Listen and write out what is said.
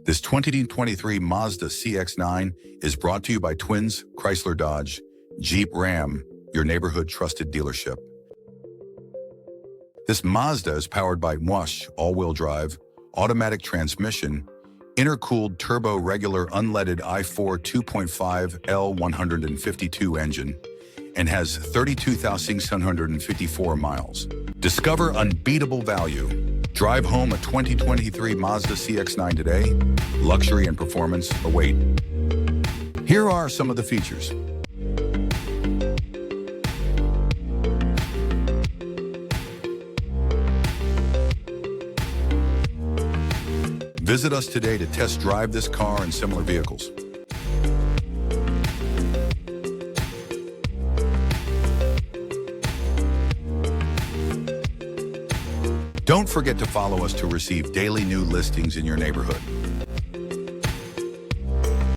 This 2023 Mazda CX-9 is brought to you by Twins, Chrysler Dodge, Jeep Ram, your neighborhood trusted dealership. This Mazda is powered by Immerse all-wheel drive, automatic transmission, intercooled turbo regular unleaded i4 2.5 L152 engine, and has 32,654 miles. Discover unbeatable value. Drive home a 2023 Mazda CX-9 today. Luxury and performance await. Here are some of the features. Visit us today to test drive this car and similar vehicles. Don't forget to follow us to receive daily new listings in your neighborhood.